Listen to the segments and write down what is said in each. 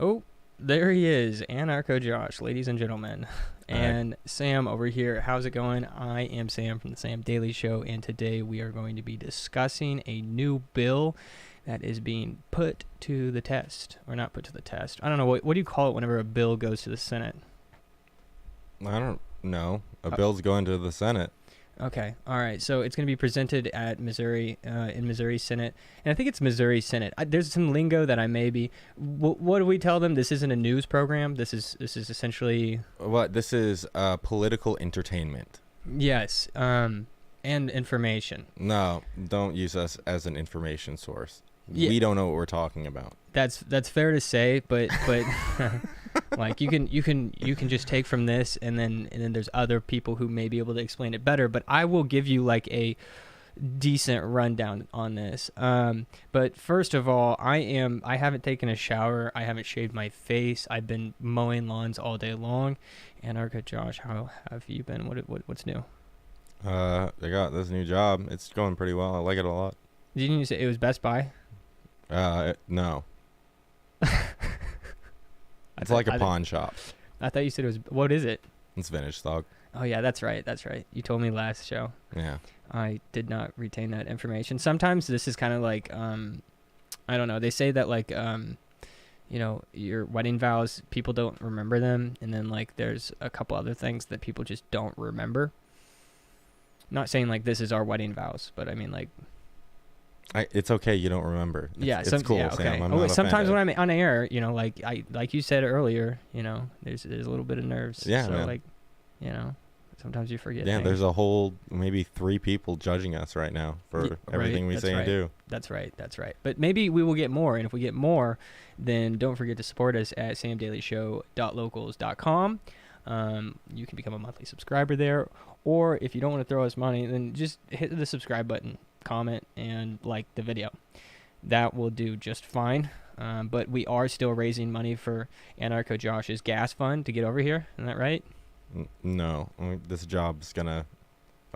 Oh, there he is, Anarcho Josh, ladies and gentlemen. And Sam over here. How's it going? I am Sam from the Sam Daily Show, and today we are going to be discussing a new bill that is being put to the test. Or not put to the test. I don't know. What do you call it whenever a bill goes to the Senate? I don't know. A bill's going to the Senate. Okay. All right. So it's going to be presented at Missouri, in Missouri Senate. And I think it's Missouri Senate. There's some lingo that I may be. What do we tell them? This isn't a news program. This is essentially. What? This is political entertainment. Yes. And information. No, don't use us as an information source. Yeah. We don't know what we're talking about. That's fair to say, but like you can just take from this, and then there's other people who may be able to explain it better. But I will give you like a decent rundown on this. But first of all, I haven't taken a shower. I haven't shaved my face. I've been mowing lawns all day long. Anarcho Josh, how have you been? What's new? I got this new job. It's going pretty well. I like it a lot. Didn't you say it was Best Buy? No. It's like a pawn shop. I thought you said it was. What is it? It's vintage stock. Oh yeah, that's right. You told me last show. Yeah. I did not retain that information. Sometimes this is kind of like, I don't know. They say that like, your wedding vows, people don't remember them, and then like there's a couple other things that people just don't remember. Not saying like this is our wedding vows, but I mean like. It's okay. You don't remember. It's cool, yeah, okay. Sam. I'm not sometimes offended. when I'm on air, like you said earlier, there's a little bit of nerves. Yeah, so man. like, sometimes you forget. Yeah, things. there's a whole maybe 3 people judging us right now for everything we say and do. That's right. But maybe we will get more, and if we get more, then don't forget to support us at samdailyshow.locals.com. You can become a monthly subscriber there, or if you don't want to throw us money, then just hit the subscribe button, comment, and like the video. That will do just fine. But we are still raising money for Anarcho Josh's gas fund to get over here. Isn't that right? No, this job's I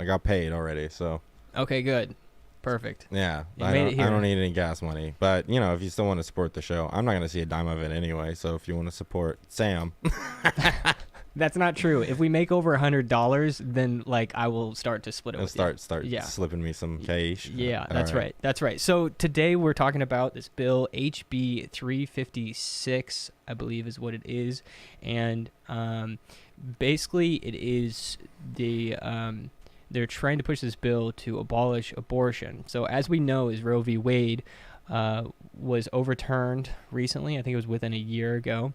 got paid already, so. Okay, good. Perfect. Yeah, I don't need any gas money. But, if you still want to support the show, I'm not going to see a dime of it anyway. So if you want to support Sam. That's not true. If we make over $100, then like I will start to split it with you. Start slipping me some cash. Yeah, that's right. That's right. So today we're talking about this bill, HB 356, I believe is what it is, and basically it is they're trying to push this bill to abolish abortion. So as we know, is Roe v. Wade was overturned recently. I think it was within a year ago,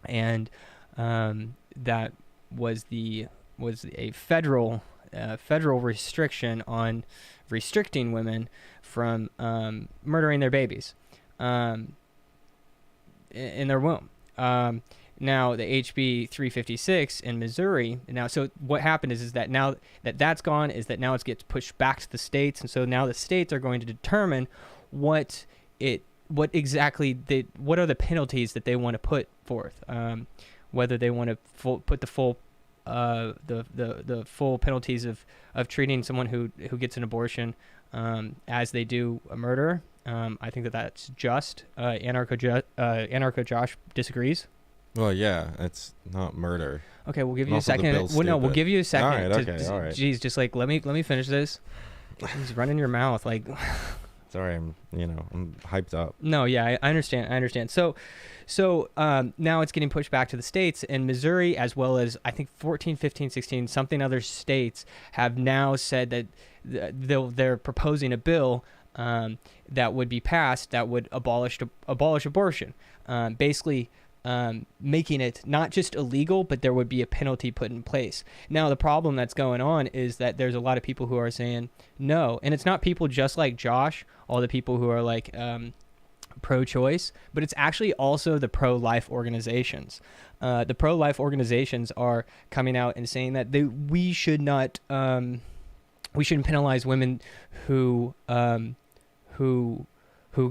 and that was a federal restriction on restricting women from murdering their babies in their womb. Now the HB 356 in Missouri. Now, so what happened is that now that's gone, is that now it gets pushed back to the states, and so now the states are going to determine what are the penalties that they want to put forth. Whether they want to put the full full penalties of treating someone who gets an abortion as they do a murder. I think that's just. Anarcho Josh disagrees. Well, yeah, it's not murder. Okay, we'll give you a second. We'll give you a second. All right. Geez, just like let me finish this. He's running your mouth like. Sorry, I'm hyped up. No, yeah, I understand. So now it's getting pushed back to the states, and Missouri, as well as I think 14, 15, 16, something other states have now said that they're proposing a bill that would be passed that would abolish abortion, basically making it not just illegal, but there would be a penalty put in place. Now, the problem that's going on is that there's a lot of people who are saying no, and it's not people just like Josh, all the people who are like pro-choice, but it's actually also the pro-life organizations. The pro-life organizations are coming out and saying that we shouldn't penalize women who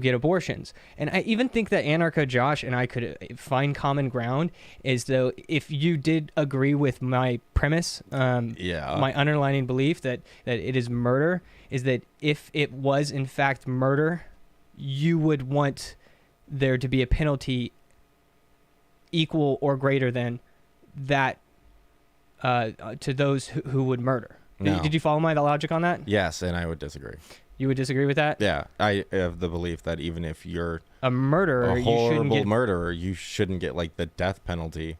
get abortions. And I even think that Anarcho Josh and I could find common ground, is though if you did agree with my premise, my underlying belief that it is murder, is that if it was in fact murder, you would want there to be a penalty equal or greater than that to those who would murder. No. Did you follow my logic on that? Yes, and I would disagree. You would disagree with that? Yeah, I have the belief that even if you're a murderer, a horrible murderer, you shouldn't get like the death penalty.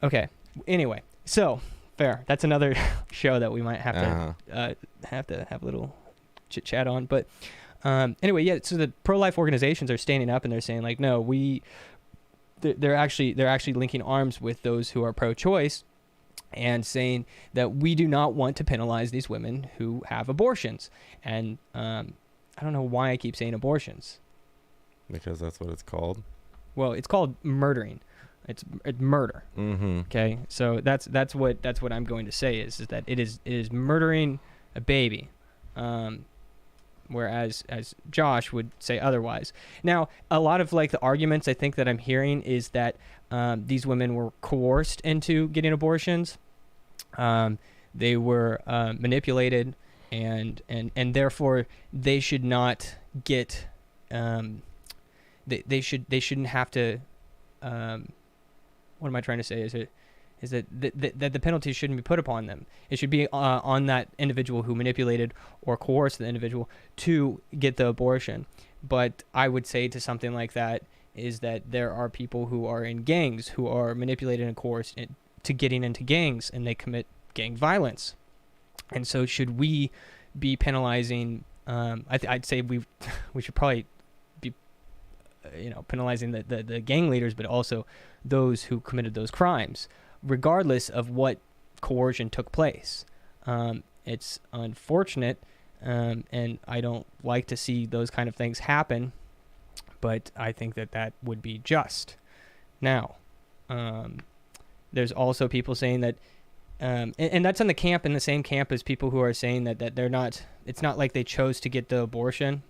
Okay. Anyway, so fair. That's another show that we might have to have a little chit chat on. But anyway, yeah. So the pro-life organizations are standing up and they're saying like, no, they're actually linking arms with those who are pro-choice, and saying that we do not want to penalize these women who have abortions. And I don't know why I keep saying abortions. Because that's what it's called. Well, it's called murdering. It's murder. Mm-hmm. Okay, so that's what I'm going to say is that it is murdering a baby, whereas as Josh would say otherwise. Now, a lot of like the arguments I think that I'm hearing is that these women were coerced into getting abortions. They were manipulated, and therefore they should not get. They shouldn't have to. What am I trying to say? Is that the penalty shouldn't be put upon them. It should be on that individual who manipulated or coerced the individual to get the abortion. But I would say to something like that is that there are people who are in gangs who are manipulated and coerced to getting into gangs, and they commit gang violence. And so should we be penalizing, I'd say we should probably be penalizing the gang leaders, but also those who committed those crimes, regardless of what coercion took place. It's unfortunate, and I don't like to see those kind of things happen, but I think that would be just. Now, there's also people saying that, and that's in the same camp as people who are saying that they're not, it's not like they chose to get the abortion.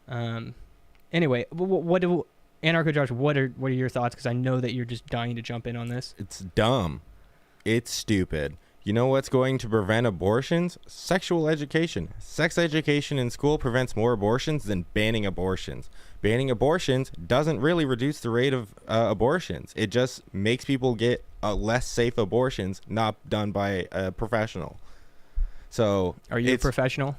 Anyway, Anarcho Josh, what are your thoughts? Because I know that you're just dying to jump in on this. It's dumb. It's stupid. You know what's going to prevent abortions? Sexual education. Sex education in school prevents more abortions than banning abortions. Banning abortions doesn't really reduce the rate of abortions. It just makes people get less safe abortions not done by a professional. So, are you a professional?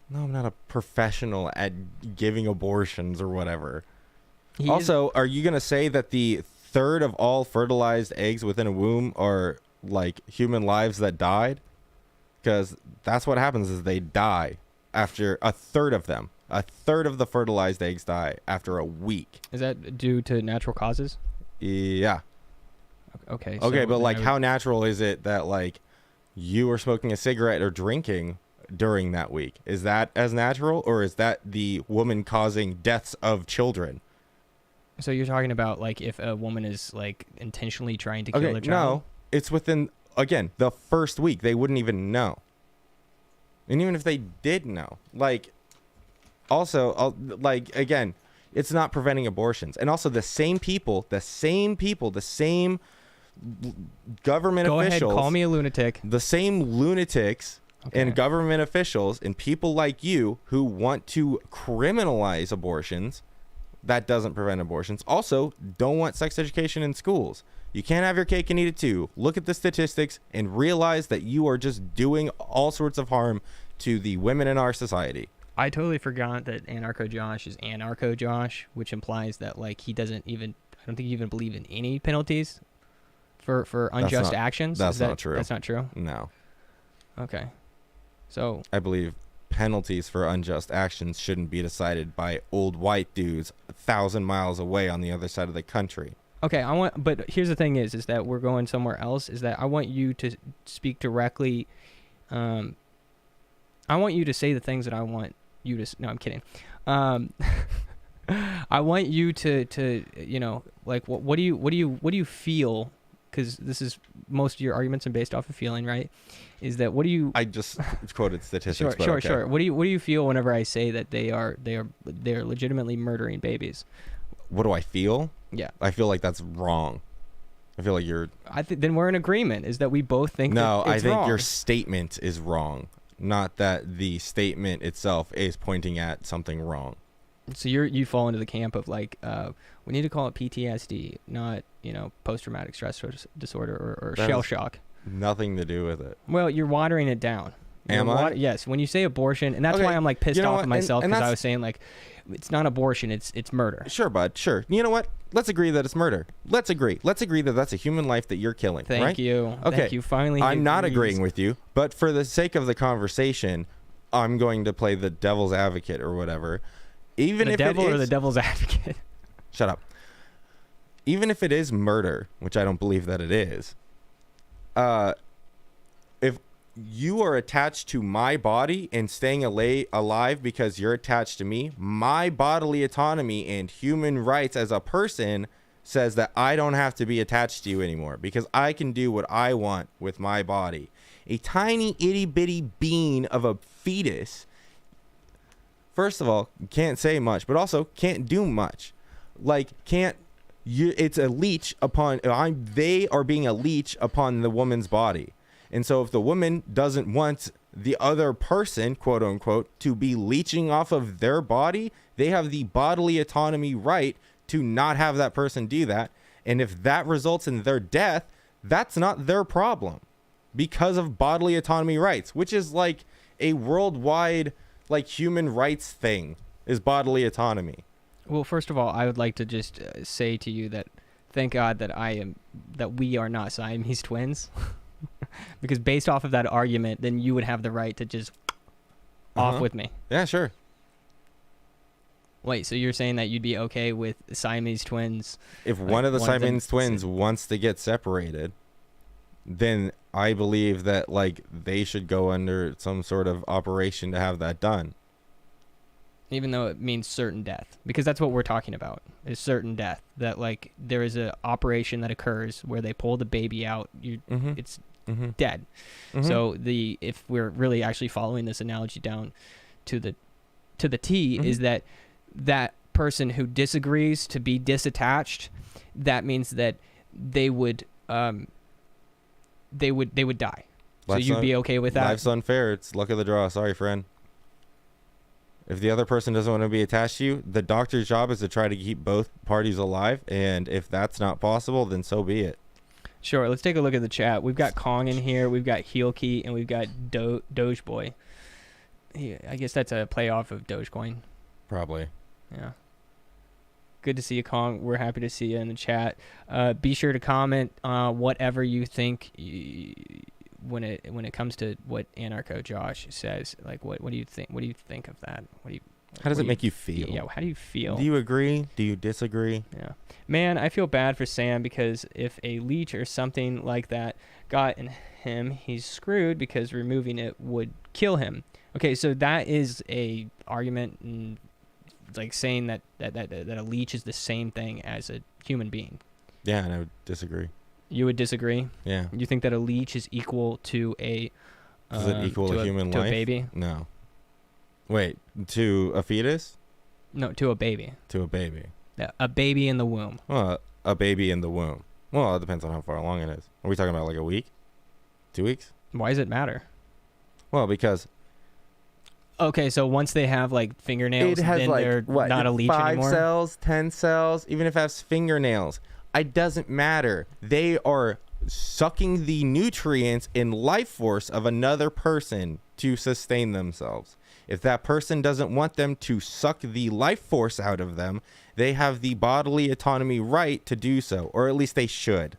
No, I'm not a professional at giving abortions or whatever. Also, are you going to say that the third of all fertilized eggs within a womb are like human lives that died? Because that's what happens, is they die after a third of them. A third of the fertilized eggs die after a week. Is that due to natural causes? Yeah. Okay. Okay, but like how natural is it that like you were smoking a cigarette or drinking during that week? Is that as natural, or is that the woman causing deaths of children? So you're talking about like if a woman is like intentionally trying to kill their child? No, it's within, again, the first week. They wouldn't even know. And even if they did know, like, also, like, again, it's not preventing abortions. And also the same government Go officials. Go ahead, call me a lunatic. The same lunatics and government officials and people like you who want to criminalize abortions, that doesn't prevent abortions. Also, don't want sex education in schools. You can't have your cake and eat it too. Look at the statistics and realize that you are just doing all sorts of harm to the women in our society. I totally forgot that Anarcho Josh is Anarcho Josh, which implies that like he doesn't even. I don't think he even believe in any penalties for unjust actions. That's not true. That's not true. No. Okay. So I believe penalties for unjust actions shouldn't be decided by old white dudes 1,000 miles away on the other side of the country. okay, but here's the thing is that we're going somewhere else. Is that I want you to speak directly. I want you to say the things that I want you to. No, I'm kidding. I want you to like what do you feel? Because this is most of your arguments are based off of feeling, right? Is that what do you? I just quoted statistics. Sure. What do you feel whenever I say that they're legitimately murdering babies? What do I feel? Yeah, I feel like that's wrong. I feel like you're. Then we're in agreement. Is that we both think? No, that it's I think wrong. your statement is wrong. Not that the statement itself is pointing at something wrong. So you fall into the camp of like we need to call it PTSD, not post-traumatic stress disorder or shell shock. Nothing to do with it. Well, you're watering it down. Am I? Yes. When you say abortion, and that's Okay, why I'm like pissed off at myself and because I was saying like it's not abortion, it's murder. Sure, bud. Sure. You know what? Let's agree that it's murder. Let's agree. Let's agree that that's a human life that you're killing. Thank right? you. Okay. Thank you. Finally, I'm not agreeing with you, but for the sake of the conversation, I'm going to play the devil's advocate or whatever. Even the if devil it is, or the devil's advocate. Shut up. Even if it is murder, which I don't believe that it is, if you are attached to my body and staying alive because you're attached to me, my bodily autonomy and human rights as a person says that I don't have to be attached to you anymore because I can do what I want with my body. A tiny itty bitty bean of a fetus, first of all, can't say much, but also can't do much. Like, it's a leech upon, they are being a leech upon the woman's body. And so if the woman doesn't want the other person, quote unquote, to be leeching off of their body, they have the bodily autonomy right to not have that person do that. And if that results in their death, that's not their problem because of bodily autonomy rights, which is like a worldwide, like, human rights thing, is bodily autonomy. Well, first of all, I would like to just say to you that thank God that we are not Siamese twins. Because based off of that argument, then you would have the right to just off with me. Yeah, sure. Wait, so you're saying that you'd be okay with Siamese twins? If one of the Siamese twins wants to get separated, then I believe that, like, they should go under some sort of operation to have that done. Even though it means certain death, because that's what we're talking about, is certain death. That, like, there is a operation that occurs where they pull the baby out. It's dead. So if we're really actually following this analogy down to the T, is that person who disagrees to be disattached, that means that they would die. So you'd be okay with that? Life's unfair. It's luck of the draw. Sorry, friend. If the other person doesn't want to be attached to you, the doctor's job is to try to keep both parties alive. And if that's not possible, then so be it. Sure. Let's take a look at the chat. We've got Kong in here. We've got Heelkey, and we've got Doge Boy. I guess that's a play off of Dogecoin. Probably. Yeah. Good to see you, Kong. We're happy to see you in the chat. Be sure to comment whatever you think when it comes to what Anarcho Josh says. Like, what do you think? What do you think of that? How does it make you feel? Yeah, how do you feel? Do you agree? Do you disagree? Yeah. Man, I feel bad for Sam because if a leech or something like that got in him, he's screwed because removing it would kill him. Okay, so that is a argument, and like saying that a leech is the same thing as a human being. Yeah, and I would disagree. You would disagree? Yeah. You think that a leech is equal to a... Does it equal a human life? To a baby? No. Wait, to a fetus? No, to a baby. To a baby. Yeah, a baby in the womb. Well, a baby in the womb. Well, it depends on how far along it is. Are we talking about like a week? 2 weeks? Why does it matter? Well, because... Okay, so once they have like fingernails, it has, then like, they're not a leech anymore? 5 cells, 10 cells, even if it has fingernails. It doesn't matter. They are sucking the nutrients and life force of another person to sustain themselves. If that person doesn't want them to suck the life force out of them, they have the bodily autonomy right to do so, or at least they should.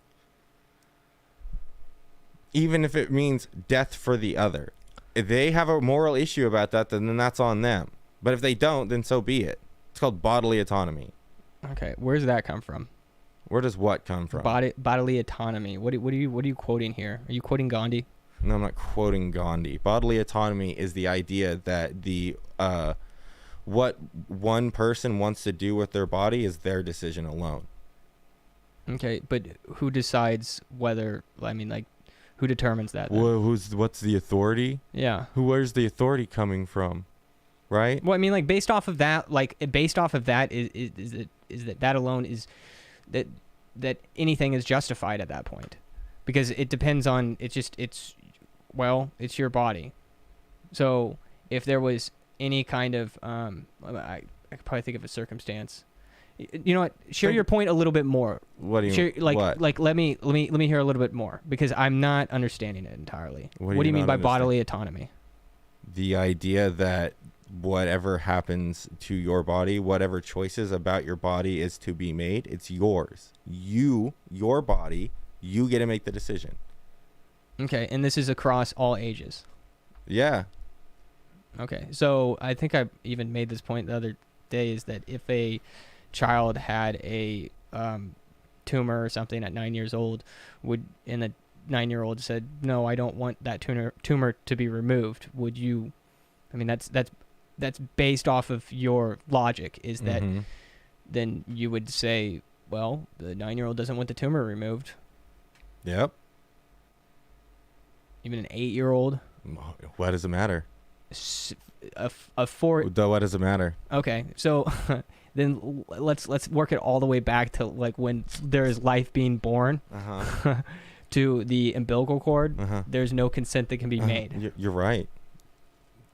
Even if it means death for the other. If they have a moral issue about that, then that's on them. But if they don't, then so be it. It's called bodily autonomy. Okay, where does that come from? Where does what come from? Bodily autonomy. What are you quoting here? Are you quoting Gandhi? No, I'm not quoting Gandhi. Bodily autonomy is the idea that the what one person wants to do with their body is their decision alone. Okay, but who decides whether? I mean, like, who determines that? Well, what's the authority? Yeah. Where's the authority coming from? Right? Well, I mean, like, based off of that is that alone is that anything is justified at that point, because it depends on it's your body. So if there was any kind of I could probably think of a circumstance. You know what? Share your point a little bit more. What do you what? Like let me hear a little bit more, because I'm not understanding it entirely. What do you mean by bodily autonomy? The idea that whatever happens to your body, whatever choices about your body is to be made, it's yours. Your body, you get to make the decision. Okay, and this is across all ages. Yeah. Okay, so I think I even made this point the other day, is that if a child had a tumor or something at 9 years old, and the 9-year-old said, "No, I don't want that tumor to be removed," would you? I mean, that's based off of your logic. Is that then you would say, well, the 9-year-old doesn't want the tumor removed. Yep. Even an 8-year-old. What does it matter? A 4. What does it matter? Okay, so then let's work it all the way back to like when there is life being born to the umbilical cord. There's no consent that can be made. You're right.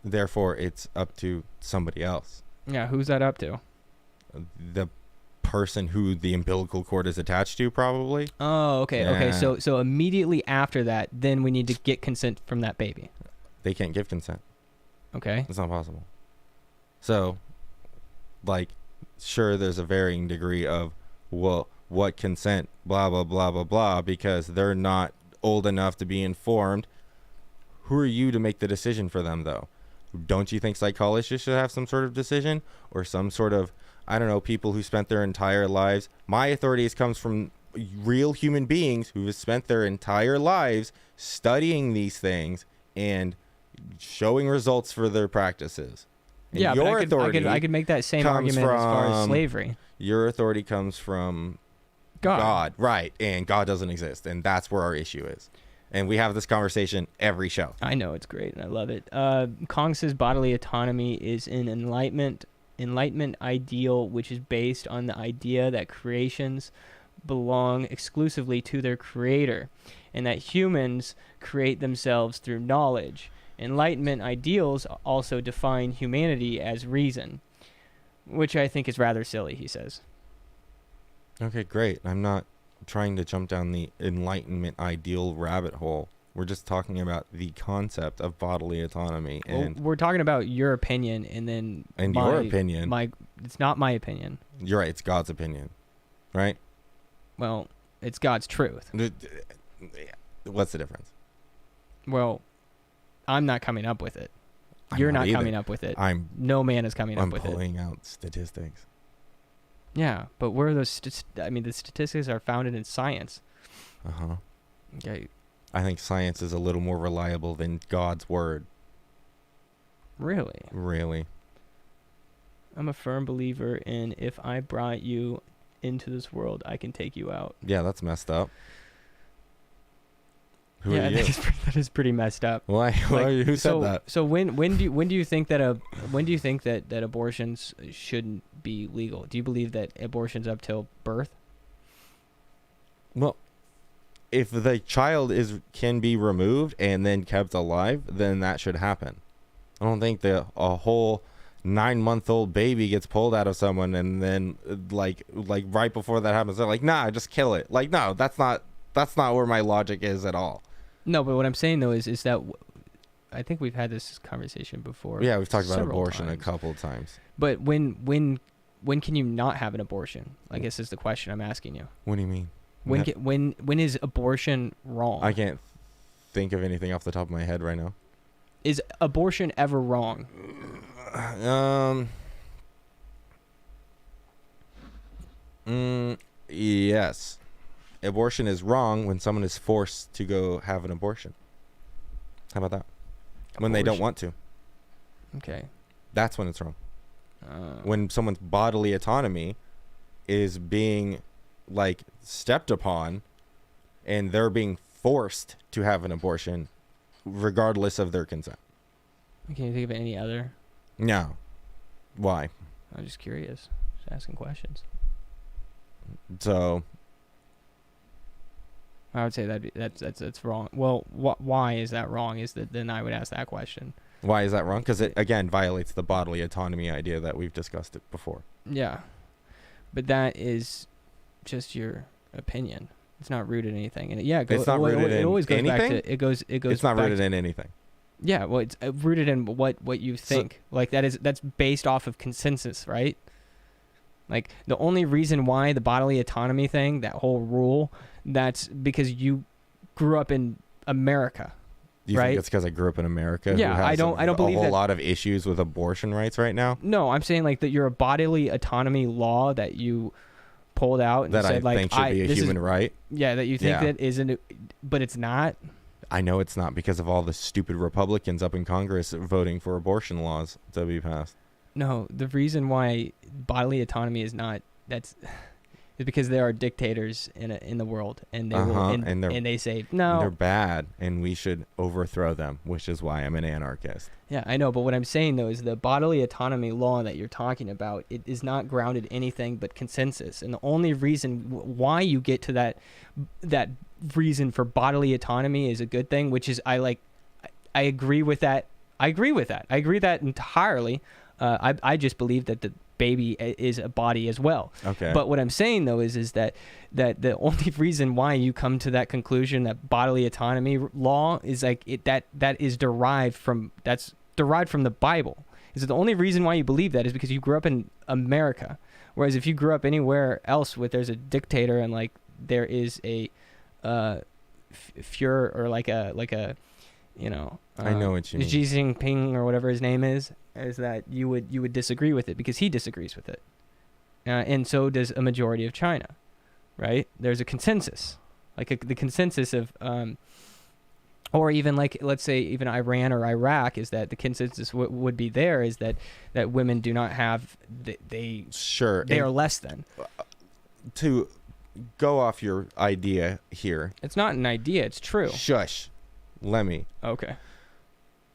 Therefore, it's up to somebody else. Yeah, who's that up to? The person who the umbilical cord is attached to, probably. Oh, okay, yeah. Okay. So immediately after that, then we need to get consent from that baby. They can't give consent. Okay. It's not possible. So, like, sure, there's a varying degree of, well, what consent, blah, blah, blah, blah, blah, because they're not old enough to be informed. Who are you to make the decision for them, though? Don't you think psychologists should have some sort of decision, or some sort of, I don't know, people who spent their entire lives? My authorities comes from real human beings who have spent their entire lives studying these things and showing results for their practices. And yeah, your I could make that same argument as far as slavery. Your authority comes from God, right? And God doesn't exist, and that's where our issue is. And we have this conversation every show. I know, it's great, and I love it. Kong says bodily autonomy is an enlightenment ideal, which is based on the idea that creations belong exclusively to their creator, and that humans create themselves through knowledge. Enlightenment ideals also define humanity as reason, which I think is rather silly, he says. Okay, great. I'm not trying to jump down the enlightenment ideal rabbit hole. We're just talking about the concept of bodily autonomy. And we're talking about your opinion, and your opinion. It's not my opinion. You're right. It's God's opinion, right? Well, it's God's truth. What's the difference? Well, I'm not coming up with it. You're not coming up with it. No man is coming up with it. I'm pulling out statistics. Yeah, but where are those? The statistics are founded in science. Okay. I think science is a little more reliable than God's word. Really? Really. I'm a firm believer in, if I brought you into this world, I can take you out. Yeah, that's messed up. Who are you? That is pretty messed up. Why? Who said that? So when do you think that abortions shouldn't be legal? Do you believe that abortion's up till birth? Well, if the child can be removed and then kept alive, then that should happen. I don't think a whole 9-month-old baby gets pulled out of someone and then like right before that happens, they're like, nah, just kill it. Like, no, that's not where my logic is at all. No, but what I'm saying though is that I think we've had this conversation before. Yeah, we've talked about several abortion times. a couple of times. But when can you not have an abortion? I guess is the question I'm asking you. What do you mean? When is abortion wrong? I can't think of anything off the top of my head right now. Is abortion ever wrong? Yes. Abortion is wrong when someone is forced to go have an abortion. How about that? When they don't want to. Okay. That's when it's wrong. When someone's bodily autonomy is being like stepped upon and they're being forced to have an abortion regardless of their consent. Can you think of any other? No. Why? I'm just curious. Just asking questions. So I would say that's wrong. Well, why is that wrong? Then I would ask that question. Why is that wrong? Because it again violates the bodily autonomy idea that we've discussed it before. Yeah, but that is just your opinion. It's not rooted in anything. And it's not rooted in anything. It's not rooted in anything. Yeah, well, it's rooted in what you think. So, like that's based off of consensus, right? Like the only reason why the bodily autonomy thing, that whole rule, that's because you grew up in America. Do you right? think it's because I grew up in America? Yeah, who has I don't believe a whole lot of issues with abortion rights right now. No, I'm saying like that you're a bodily autonomy law that you pulled out and that said I think should be a human right. Yeah, that you think that isn't, but it's not. I know it's not because of all the stupid Republicans up in Congress voting for abortion laws to be passed. No, the reason why bodily autonomy is not is because there are dictators in the world, and they will, and they say no, they're bad, and we should overthrow them, which is why I'm an anarchist. Yeah, I know, but what I'm saying though is the bodily autonomy law that you're talking about, it is not grounded in anything but consensus, and the only reason why you get to that reason for bodily autonomy is a good thing, which is I agree with that. I agree that entirely. I just believe that the baby is a body as well. Okay. But what I'm saying though is that the only reason why you come to that conclusion that bodily autonomy law is like that is derived from the Bible. Is that the only reason why you believe that is because you grew up in America. Whereas if you grew up anywhere else there's a dictator and like there is a Fuhrer or like a you know, I know what you mean. Xi Jinping or whatever his name is that you would disagree with it because he disagrees with it, and so does a majority of China, right? There's a consensus, the consensus of, or even like let's say even Iran or Iraq is that the consensus would be there is that women do not have they are less than. To go off your idea here, it's not an idea; it's true. Shush. Lemmy. Okay.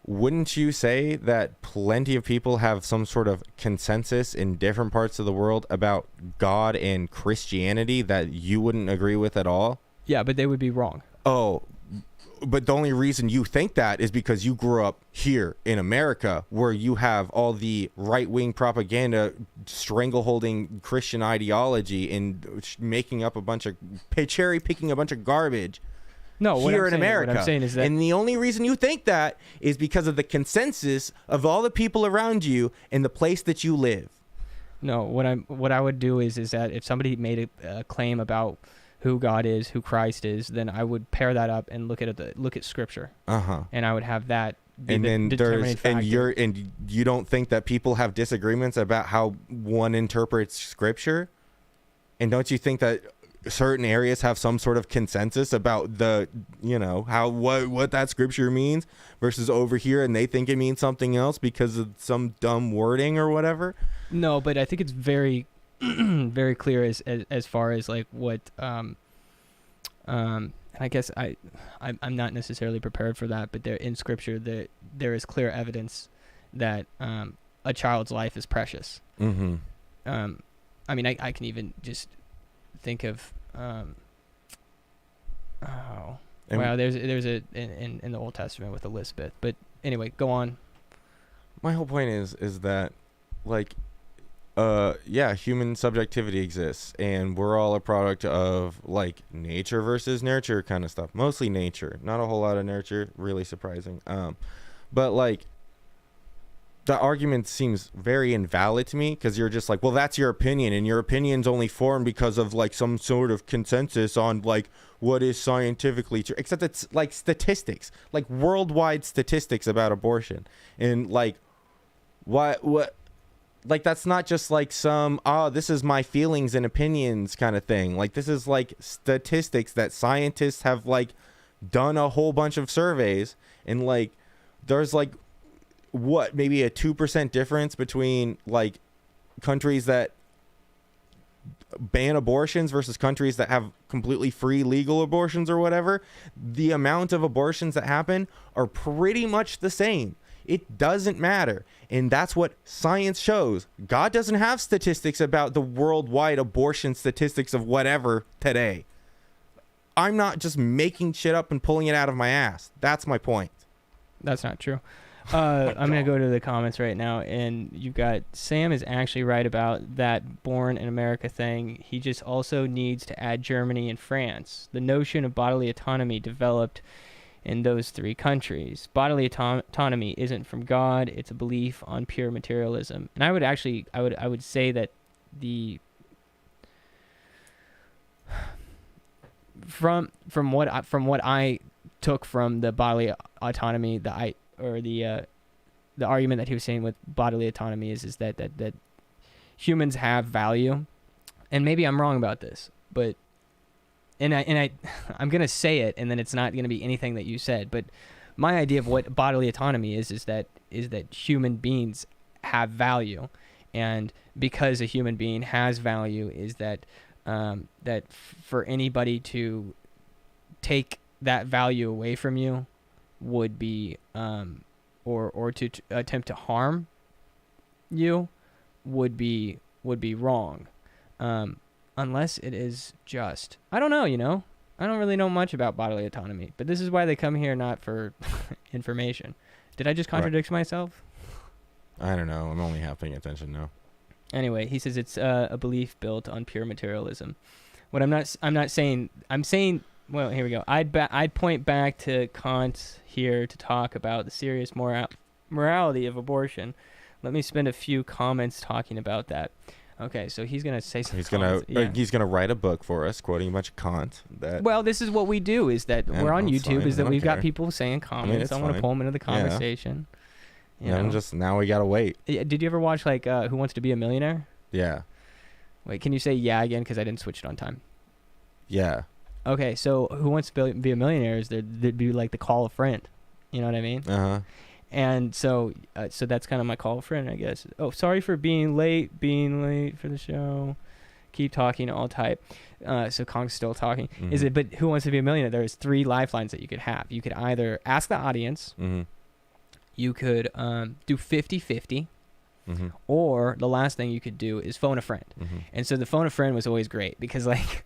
Wouldn't you say that plenty of people have some sort of consensus in different parts of the world about God and Christianity that you wouldn't agree with at all? Yeah, but they would be wrong. Oh, but the only reason you think that is because you grew up here in America where you have all the right-wing propaganda strangleholding Christian ideology and making up cherry-picking a bunch of garbage. No, here in America. What I'm saying is that, and the only reason you think that is because of the consensus of all the people around you and the place that you live. No, what I would do is that if somebody made a claim about who God is, who Christ is, then I would pair that up and look at Scripture. And I would have that. And then you don't think that people have disagreements about how one interprets Scripture? And don't you think that certain areas have some sort of consensus about what that Scripture means versus over here and they think it means something else because of some dumb wording or whatever? No, but I think it's very very clear as far as like what I guess I'm not necessarily prepared for that, but there in Scripture there is clear evidence that a child's life is precious. Mm-hmm. I mean I can even just think of there's a in the Old Testament with Elizabeth, but anyway, go on. My whole point is that like human subjectivity exists and we're all a product of like nature versus nurture kind of stuff, mostly nature, not a whole lot of nurture, really surprising, But like, the argument seems very invalid to me, because you're just like, well, that's your opinion, and your opinion's only formed because of like some sort of consensus on like what is scientifically true. Except it's like statistics, like worldwide statistics about abortion, and like what like, that's not just like some this is my feelings and opinions kind of thing. Like, this is like statistics that scientists have like done a whole bunch of surveys, and like there's like what, maybe a 2% difference between like countries that ban abortions versus countries that have completely free legal abortions or whatever. The amount of abortions that happen are pretty much the same. It doesn't matter. And that's what science shows. God doesn't have statistics about the worldwide abortion statistics of whatever today. I'm not just making shit up and pulling it out of my ass. That's my point. That's not true. I'm going to go to the comments right now, and you've got Sam is actually right about that born in America thing. He just also needs to add Germany and France. The notion of bodily autonomy developed in those three countries. Bodily autonomy isn't from God. It's a belief on pure materialism. And I would actually, I would say that from what I took from the bodily autonomy, the argument that he was saying with bodily autonomy is that humans have value, and maybe I'm wrong about this, but I'm gonna say it, and then it's not gonna be anything that you said. But my idea of what bodily autonomy is that human beings have value, and because a human being has value, is that for anybody to take that value away from you would be or to attempt to harm you would be wrong, unless it is just. I don't know, I don't really know much about bodily autonomy, but this is why they come here, not for information. Did I just contradict myself? I don't know. I'm only half paying attention now. Anyway, he says it's a belief built on pure materialism. What I'm saying. Well, here we go. I'd point back to Kant here to talk about the serious morality of abortion. Let me spend a few comments talking about that. Okay, so he's gonna say something. He's gonna write a book for us, quoting a bunch of Kant. Well, this is what we do. Is that we're on YouTube? Fine. Is that we've got people saying comments? I want to pull them into the conversation. Yeah. Now we gotta wait. Did you ever watch like Who Wants to Be a Millionaire? Yeah. Wait, can you say yeah again? Because I didn't switch it on time. Yeah. Okay, so Who Wants to Be a Millionaire is there'd be like the call a friend. You know what I mean? Uh-huh. And so that's kind of my call a friend, I guess. Oh, sorry for being late for the show. Keep talking, all type. So Kong's still talking. Mm-hmm. But Who Wants to Be a Millionaire? There's 3 lifelines that you could have. You could either ask the audience. Mm-hmm. You could do 50-50. Mm-hmm. Or the last thing you could do is phone a friend. Mm-hmm. And so the phone a friend was always great because like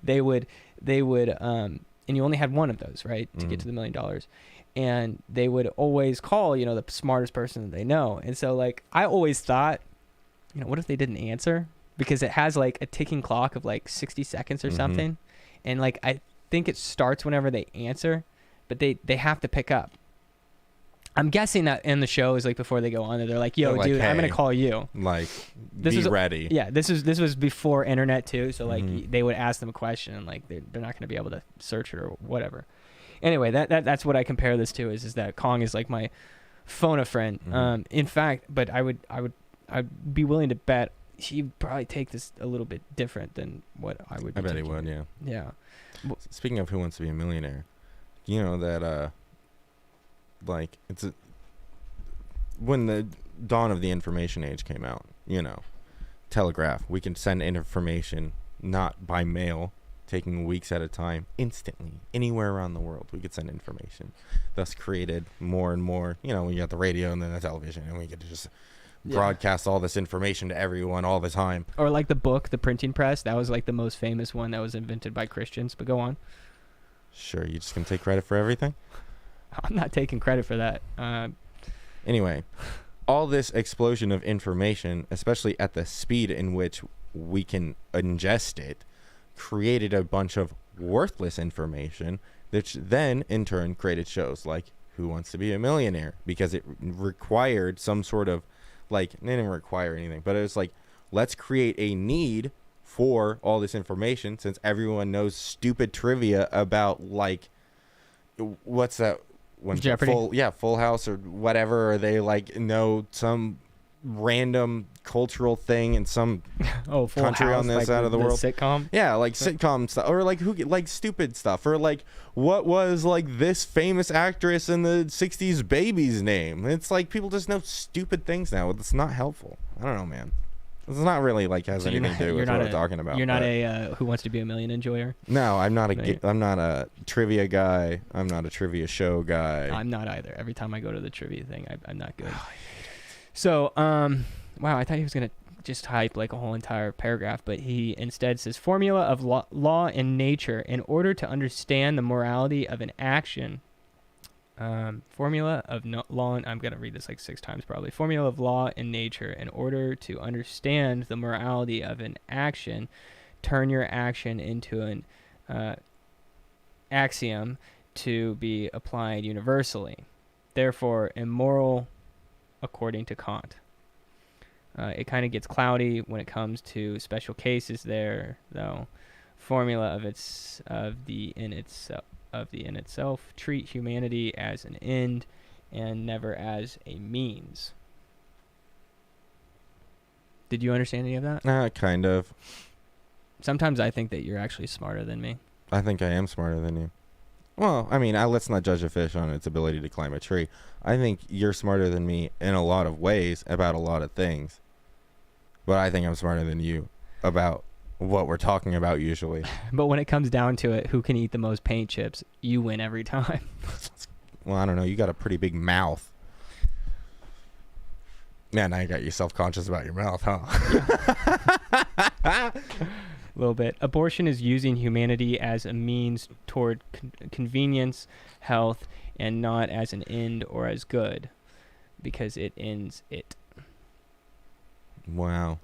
they would and you only had one of those, right, to get to the $1 million. And they would always call, the smartest person that they know. And so like I always thought, what if they didn't answer? Because it has like a ticking clock of like 60 seconds or something. And like I think it starts whenever they answer, but they have to pick up. I'm guessing that in the show is like before they go on there, they're like, yo, dude, hey, I'm going to call you. Like, be ready. Yeah, this was before internet too. So like they would ask them a question and like they're not going to be able to search it or whatever. Anyway, that's what I compare this to is that Kong is like my phone a friend. In fact, but I'd be willing to bet he'd probably take this a little bit different than what I would. I bet he would, yeah. Yeah. Speaking of Who Wants to Be a Millionaire, that like when the dawn of the information age came out, telegraph, we can send information not by mail, taking weeks at a time, instantly, anywhere around the world. We could send information. Thus created more and more, we got the radio and then the television, and we could just broadcast all this information to everyone all the time. Or like the book, the printing press, that was like the most famous one that was invented by Christians. But go on. Sure, you just gonna take credit for everything? I'm not taking credit for that. Anyway, all this explosion of information, especially at the speed in which we can ingest it, created a bunch of worthless information, which then in turn created shows like Who Wants to Be a Millionaire, because it required some sort of, like, they didn't require anything, but it was like, let's create a need for all this information, since everyone knows stupid trivia about, like, what's that one? Jeopardy? Full House or whatever, or they like know some random cultural thing in some Full country House, on this like side of the world. Sitcom. Yeah, like sitcom stuff, or like like stupid stuff, or like what was like this famous actress in the '60s baby's name. It's like people just know stupid things now. It's not helpful. I don't know, man. It's not really like has anything to do with what we're talking about. You're not a Who Wants to Be a Million enjoyer? No, I'm not I'm not a trivia guy. I'm not a trivia show guy. I'm not either. Every time I go to the trivia thing, I'm not good. So, wow, I thought he was going to just type like a whole entire paragraph, but he instead says, formula of law and nature in order to understand the morality of an action. Formula of law, and I'm going to read this like 6 times probably. Formula of law and nature in order to understand the morality of an action. Turn your action into an axiom to be applied universally. Therefore, immoral according to Kant. It kind of gets cloudy when it comes to special cases there, though. Formula of the in itself treat humanity as an end and never as a means. Did you understand any of that? Kind of. Sometimes I think that you're actually smarter than me. I think I am smarter than you. Well, I mean, let's not judge a fish on its ability to climb a tree. I think you're smarter than me in a lot of ways about a lot of things. But I think I'm smarter than you about what we're talking about usually. But when it comes down to it, who can eat the most paint chips? You win every time. Well, I don't know. You got a pretty big mouth. Man, now you got you self-conscious about your mouth, huh? A little bit. Abortion is using humanity as a means toward convenience, health, and not as an end or as good, because it ends it. Wow.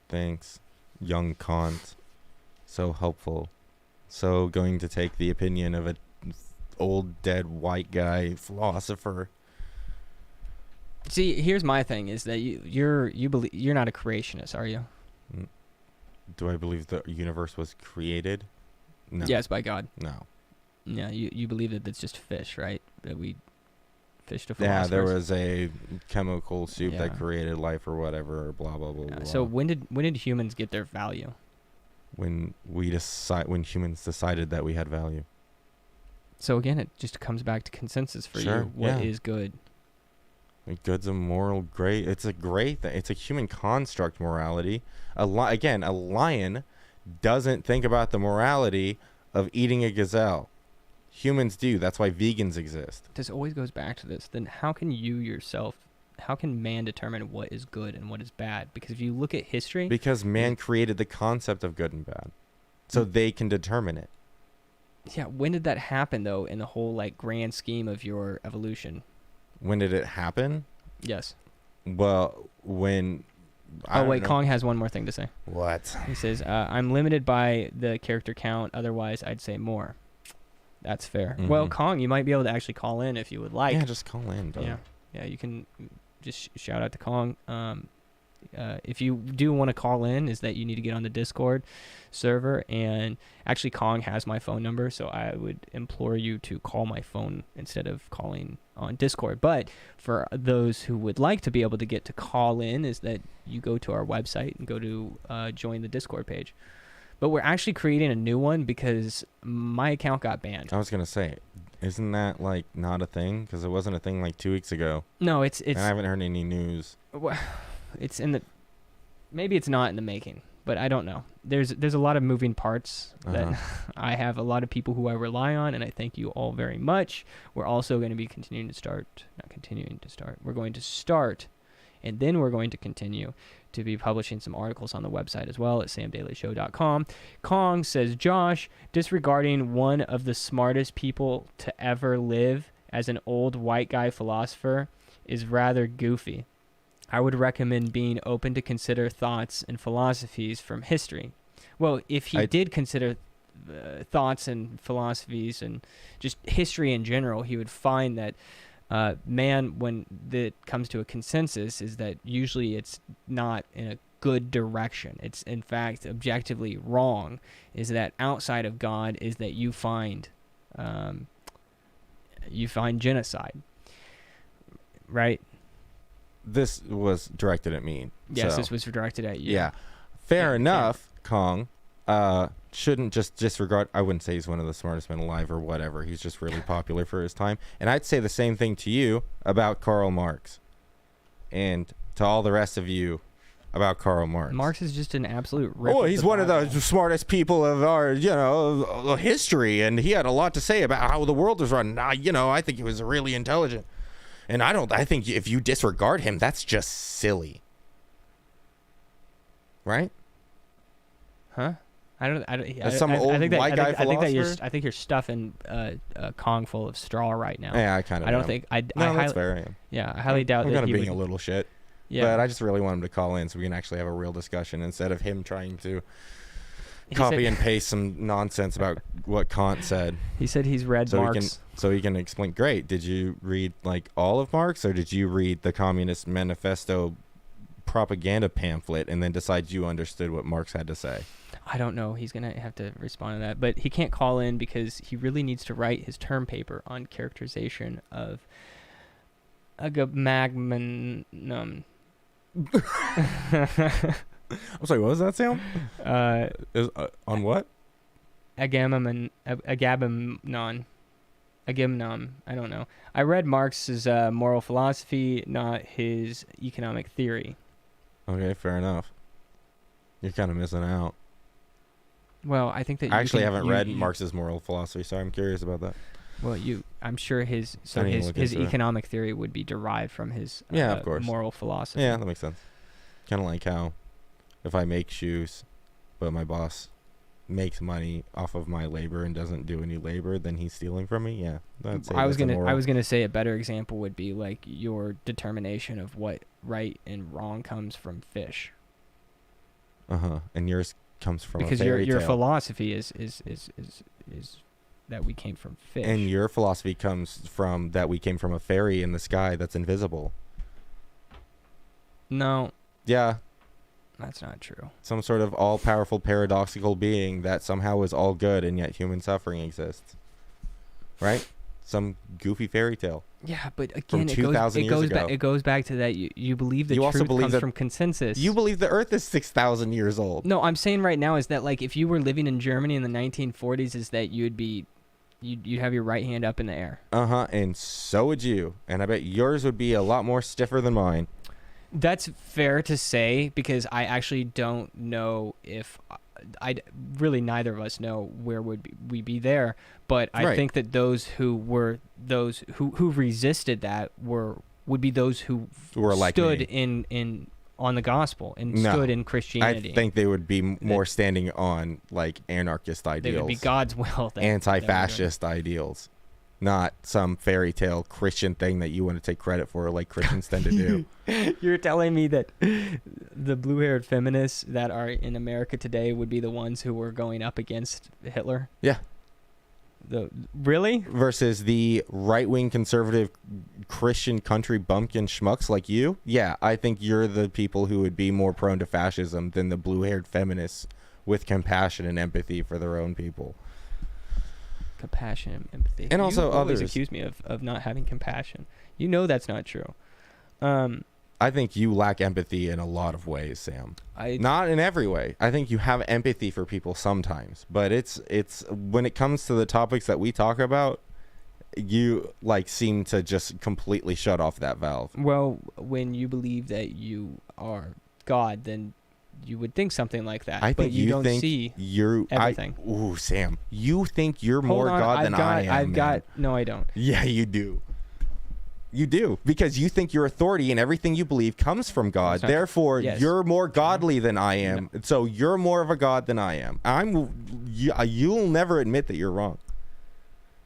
Thanks, young Kant. So helpful. So going to take the opinion of a old dead white guy philosopher. See, here's my thing: is that you believe you're not a creationist, are you? Do I believe the universe was created? No. Yes, by God. No. Yeah, you believe that it's just fish, right? That we fish to Yeah, philosophers. there was a chemical soup Yeah. that created life or whatever, or blah blah blah. Yeah, blah. so when did humans get their value? When humans decided that we had value. So again, it just comes back to consensus for Sure, you. What yeah. is good? Good's a moral great. It's a great thing. It's a human construct, morality. Again, a lion doesn't think about the morality of eating a gazelle. Humans do. That's why vegans exist. This always goes back to this. Then how can how can man determine what is good and what is bad? Because if you look at history... Because man created the concept of good and bad. So they can determine it. Yeah, when did that happen, though, in the whole like grand scheme of your evolution? When did it happen? Yes. Well, when... I don't know. Kong has one more thing to say. What? He says, I'm limited by the character count. Otherwise, I'd say more. That's fair. Mhm. Well, Kong, you might be able to actually call in if you would like. Yeah, just call in, dog. Yeah, you can just shout out to Kong. If you do want to call in, is that you need to get on the Discord server, and actually Kong has my phone number, so I would implore you to call my phone instead of calling on Discord. But for those who would like to be able to get to call in, is that you go to our website and go to join the Discord page. But we're actually creating a new one because my account got banned. I was going to say, isn't that like not a thing? Because it wasn't a thing like 2 weeks ago. No, it's And I haven't heard any news. It's in the... Maybe it's not in the making, but I don't know. There's a lot of moving parts that I have a lot of people who I rely on, and I thank you all very much. We're also going to be We're going to start, and then we're going to continue to be publishing some articles on the website as well at samdailyshow.com. Kong says, Josh, disregarding one of the smartest people to ever live as an old white guy philosopher is rather goofy. I would recommend being open to consider thoughts and philosophies from history. Well, if he did consider thoughts and philosophies and just history in general, he would find that man, when it comes to a consensus, is that usually it's not in a good direction. It's in fact objectively wrong. Is that outside of God is that you find genocide, right? This was directed at me. Yes, so. this was directed at you. Yeah. Fair enough, Kong. Shouldn't just disregard. I wouldn't say he's one of the smartest men alive or whatever. He's just really popular for his time. And I'd say the same thing to you about Karl Marx. And to all the rest of you about Karl Marx. Marx is just an absolute rip. Oh, he's one of the smartest people of our, history. And he had a lot to say about how the world was run. I think he was really intelligent. And I think if you disregard him, that's just silly. Right? Huh? I think you're stuffing Kong full of straw right now. Yeah, I kind of. I don't think. That's fair. I am. Yeah, I highly doubt I'm that kind he of being would, a little shit. Yeah, but I just really want him to call in so we can actually have a real discussion instead of him trying to He copy said- and paste some nonsense about what Kant said. He said he's read Marx. So he can explain. Great. Did you read like all of Marx, or did you read the Communist Manifesto propaganda pamphlet and then decide you understood what Marx had to say? I don't know. He's gonna have to respond to that, but he can't call in because he really needs to write his term paper on characterization of Agamemnon. I'm sorry. What was that, Sam? On what? Agamemnon. I don't know. I read Marx's moral philosophy, not his economic theory. Okay, fair enough. You're kind of missing out. Well, I think that I actually haven't read Marx's moral philosophy, so I'm curious about that. Well, I'm sure his economic theory would be derived from his of course. moral philosophy. Yeah, that makes sense. Kind of like how if I make shoes, but my boss makes money off of my labor and doesn't do any labor, then he's stealing from me. Yeah, I was gonna say a better example would be like your determination of what right and wrong comes from fish. And yours comes from because a fairy your tale. philosophy is that we came from fish. And your philosophy comes from that we came from a fairy in the sky that's invisible. No. Yeah. That's not true. Some sort of all-powerful paradoxical being that somehow is all good and yet human suffering exists. Right? Some goofy fairy tale. Yeah, but again, it goes back to that you believe the You also truth believe comes that from consensus. You believe the Earth is 6,000 years old. No, I'm saying right now is that like if you were living in Germany in the 1940s, is that you'd have your right hand up in the air. And so would you. And I bet yours would be a lot more stiffer than mine. That's fair to say because I actually don't know if really neither of us know where would we be there, but I think that those who resisted that would be those who were like stood me. in on the gospel and stood in Christianity. I think they would be more standing on like anarchist ideals. They would be God's will. Anti-fascist ideals. Not some fairy tale Christian thing that you want to take credit for like Christians tend to do. You're telling me that the blue-haired feminists that are in America today would be the ones who were going up against Hitler? Yeah. Really? Versus the right-wing conservative Christian country bumpkin schmucks like you? Yeah, I think you're the people who would be more prone to fascism than the blue-haired feminists with compassion and empathy for their own people. Compassion and empathy. And also others others accuse me of not having compassion. You know that's not true. I think you lack empathy in a lot of ways, Sam. Not in every way. I think you have empathy for people sometimes, but it's when it comes to the topics that we talk about, you like seem to just completely shut off that valve. Well, when you believe that you are God, then you would think something like that. I think but you don't think see everything. Ooh, Sam, you think you're more God than I am. No, I don't. Yeah, you do. You do, because you think your authority and everything you believe comes from God. Therefore, you're more godly than I am. No. So you're more of a God than I am. You'll never admit that you're wrong.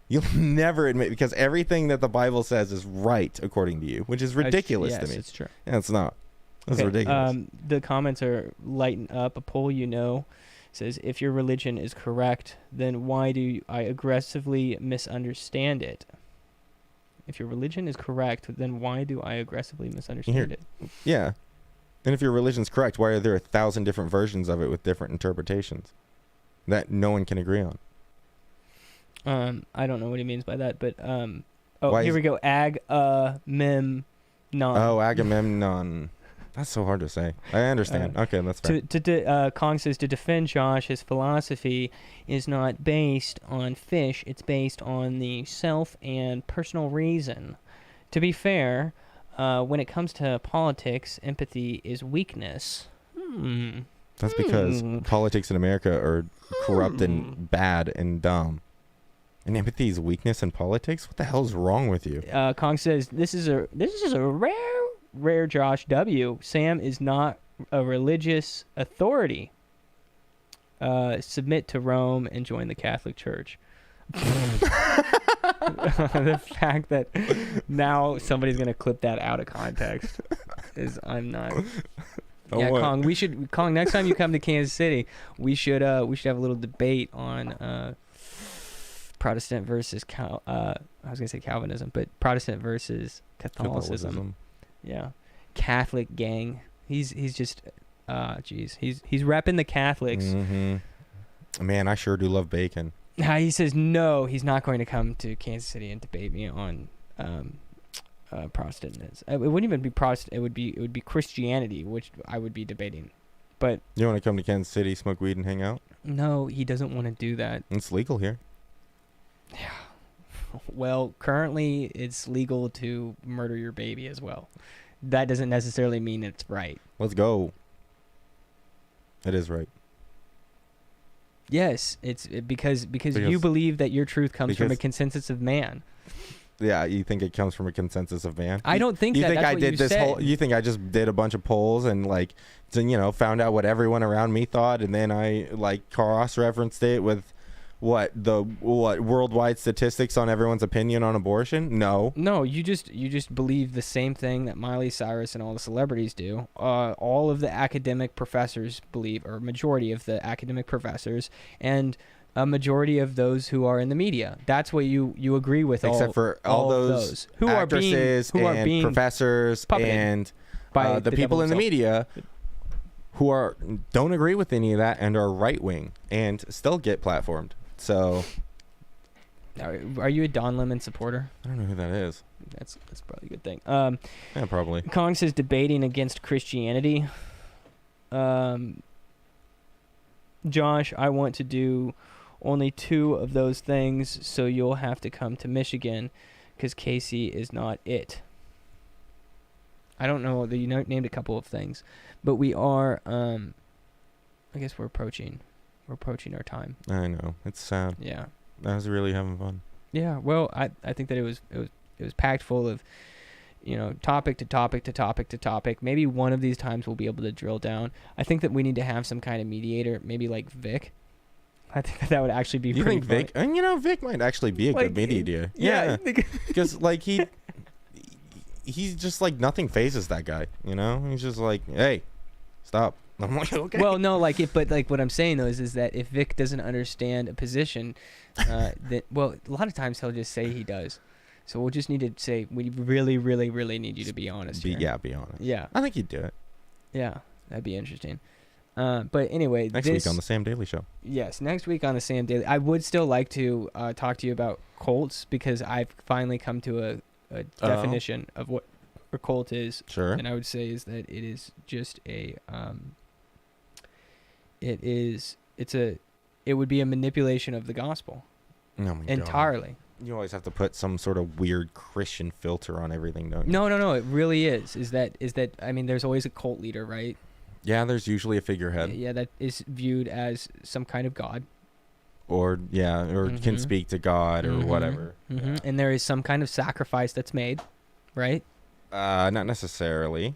You'll never admit, because everything that the Bible says is right according to you, which is ridiculous to me. Yes, it's true. Yeah, it's not. That's ridiculous. The comments are lighting up. A poll says, if your religion is correct, then why do I aggressively misunderstand it? If your religion is correct, then why do I aggressively misunderstand it? Yeah. And if your religion's correct, why are there 1,000 different versions of it with different interpretations that no one can agree on? I don't know what he means by that, but Why here is- we go. Mem non. Oh, Agamemnon. That's so hard to say. I understand. Okay, that's fair. Kong says to defend Josh, his philosophy is not based on fish; it's based on the self and personal reason. To be fair, when it comes to politics, empathy is weakness. That's because politics in America are corrupt and bad and dumb. And empathy is weakness in politics? What the hell's wrong with you? Kong says this is a rare Josh W. Sam is not a religious authority. Submit to Rome and join the Catholic Church. The fact that now somebody's gonna clip that out of context is I'm not. Yeah, Kong. Kong. Next time you come to Kansas City, we should have a little debate on Protestant versus I was gonna say Calvinism, but Protestant versus Catholicism. Yeah, Catholic gang. He's just he's repping the Catholics. Mm-hmm. Man, I sure do love bacon. He says no, he's not going to come to Kansas City and debate me on Protestantism. It wouldn't even be Protestant. It would be Christianity, which I would be debating. But you want to come to Kansas City, smoke weed, and hang out? No, he doesn't want to do that. It's legal here. Yeah. Well, currently it's legal to murder your baby as well. That doesn't necessarily mean it's right. Let's go. It is right. Yes, it's because you believe that your truth comes from a consensus of man. Yeah, you think it comes from a consensus of man? I don't think you that. think That's I what did you this said. whole? You think I just did a bunch of polls and found out what everyone around me thought, and then I cross-referenced it with what worldwide statistics on everyone's opinion on abortion? No, you just believe the same thing that Miley Cyrus and all the celebrities do. All of the academic professors believe, or majority of the academic professors, and a majority of those who are in the media. That's what you agree with. Except for all those who actresses are being professors and by the people in the media who don't agree with any of that and are right wing and still get platformed. So, are you a Don Lemon supporter? I don't know who that is. That's probably a good thing. Yeah, probably. Kong says debating against Christianity. Josh, I want to do only 2 of those things, so you'll have to come to Michigan because Casey is not it. I don't know. You named a couple of things, but we are. I guess we're approaching our time. I know, it's sad. Yeah, I was really having fun. Yeah, well, I think that it was packed full of, topic to topic to topic to topic. Maybe one of these times we'll be able to drill down. I think that we need to have some kind of mediator, maybe like Vic. I think that would actually be you pretty think funny. Vic? And Vic might actually be a good mediator. Yeah, because he's just nothing phases that guy. He's just like, hey, stop. I'm like, okay. Well, no, but what I'm saying though is that if Vic doesn't understand a position, a lot of times he'll just say he does. So we'll just need to say we really, really, really need you to be honest. Be honest. Yeah, I think he'd do it. Yeah, that'd be interesting. But anyway, next week on the Sam Daily Show. Yes, next week on the Sam Daily. I would still like to talk to you about cults because I've finally come to a definition of what a cult is. Sure. And I would say is that it is just it would be a manipulation of the gospel. Oh my entirely. God. You always have to put some sort of weird Christian filter on everything, don't you? No. It really is. Is that I mean, there's always a cult leader, right? Yeah, there's usually a figurehead. Yeah, that is viewed as some kind of god. Or can speak to God or whatever. Mm-hmm. Yeah. And there is some kind of sacrifice that's made, right? Not necessarily.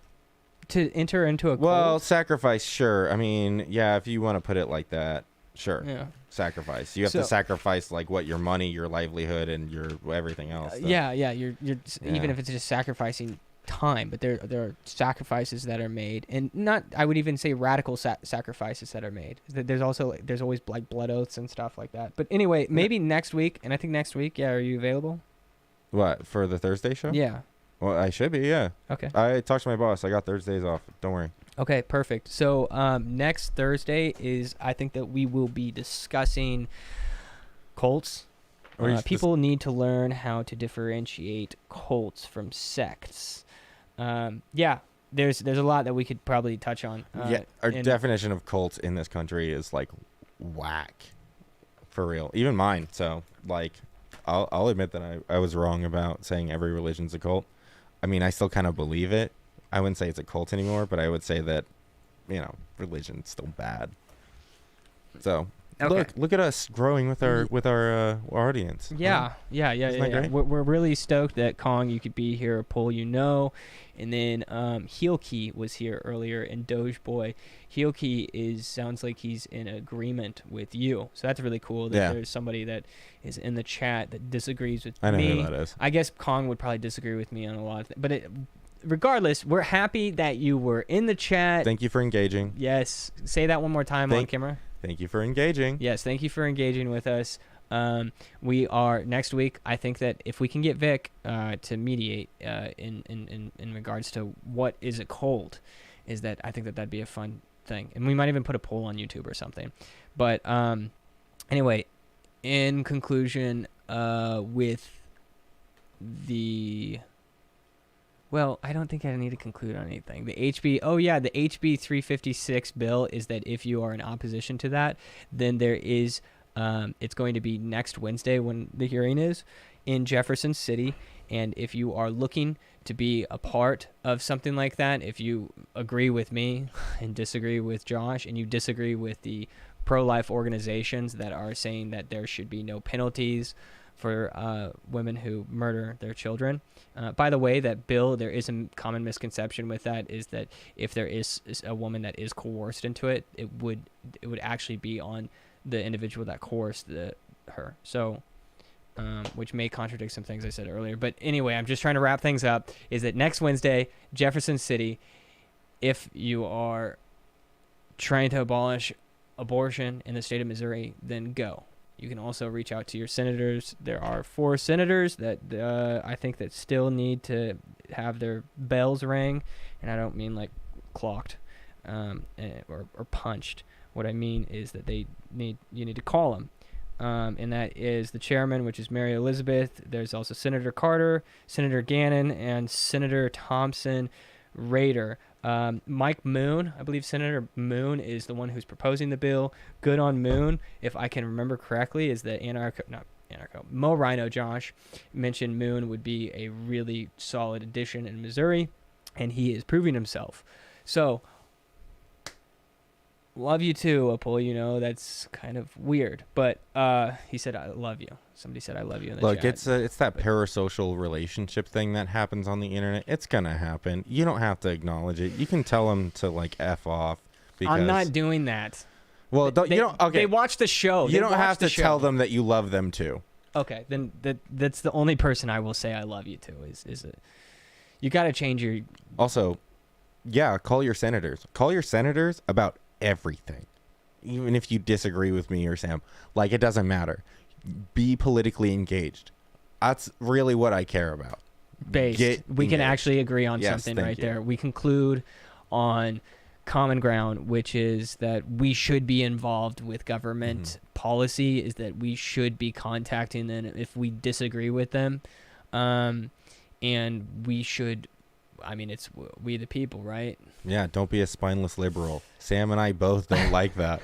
To enter into a cult? Well, sacrifice, sure. I mean, yeah, if you want to put it like that, sure. Yeah. Sacrifice. You have to sacrifice your money, your livelihood, and your everything else. Yeah. You're even if it's just sacrificing time, but there are sacrifices that are made, and not, I would even say radical sacrifices that are made. There's always blood oaths and stuff like that. But anyway, maybe next week, and I think next week, are you available? What, for the Thursday show? Yeah. Well, I should be, yeah. Okay. I talked to my boss. I got Thursdays off. Don't worry. Okay, perfect. So next Thursday I think that we will be discussing cults. People need to learn how to differentiate cults from sects. Yeah, there's a lot that we could probably touch on. Our definition of cults in this country is like whack, for real. Even mine. So like, I'll admit that I was wrong about saying every religion's a cult. I mean, I still kind of believe it. I wouldn't say it's a cult anymore, but I would say that, religion's still bad. So look at us growing with our audience. Yeah. Great? We're really stoked that Kong, you could be here, Pull, and then Heelkey was here earlier, and Doge Boy. Heelkey sounds like he's in agreement with you, so that's really cool that there's somebody that is in the chat that disagrees with me. I know who that is. I guess Kong would probably disagree with me on a lot of things, but regardless, we're happy that you were in the chat. Thank you for engaging. Yes, say that one more time on camera. Thank you for engaging. Yes, thank you for engaging with us. We are next week. I think that if we can get Vic to mediate in regards to what is a cult, is that I think that'd be a fun thing, and we might even put a poll on YouTube or something. But anyway, in conclusion, with the. Well, I don't think I need to conclude on anything. The HB 356 bill is that if you are in opposition to that, then there is, it's going to be next Wednesday when the hearing is in Jefferson City. And if you are looking to be a part of something like that, if you agree with me and disagree with Josh, and you disagree with the pro-life organizations that are saying that there should be no penalties for women who murder their children. By the way, that bill, there is a common misconception with that, is that if there is a woman that is coerced into it, it would actually be on the individual that coerced her. So, which may contradict some things I said earlier. But anyway, I'm just trying to wrap things up, is that next Wednesday, Jefferson City, if you are trying to abolish abortion in the state of Missouri, then go. You can also reach out to your senators. There are 4 senators that I think that still need to have their bells ring, and I don't mean like clocked or punched. What I mean is that you need to call them, and that is the chairman, which is Mary Elizabeth. There's also Senator Carter, Senator Gannon, and Senator Thompson Rader. Mike Moon, I believe Senator Moon is the one who's proposing the bill. Good on Moon, if I can remember correctly, is that Mo Rhino Josh mentioned Moon would be a really solid addition in Missouri, and he is proving himself. So, love you too, Apple. That's kind of weird, but he said I love you. Somebody said I love you in the Look, chat. it's that parasocial relationship thing that happens on the internet. It's gonna happen. You don't have to acknowledge it. You can tell them to like F off. Because I'm not doing that. Well, They watch the show. You don't have to tell them that you love them too. Okay, then that's the only person I will say I love you to is it. You got to change your. Also, yeah, call your senators. Call your senators about everything, even if you disagree with me or Sam. Like, it doesn't matter. Be politically engaged. That's really what I care about. We can actually agree on something right there. We conclude on common ground, which is that we should be involved with government policy, is that we should be contacting them if we disagree with them. And we should, it's we the people, right? Yeah, don't be a spineless liberal. Sam and I both don't like that.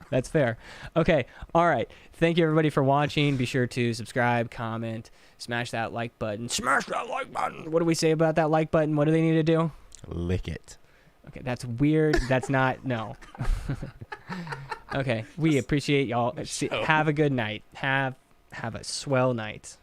That's fair. Okay. All right. Thank you, everybody, for watching. Be sure to subscribe, comment, smash that like button. Smash that like button. What do we say about that like button? What do they need to do? Lick it. Okay. That's weird. That's not. No. Okay. We appreciate y'all. Have a good night. Have a swell night.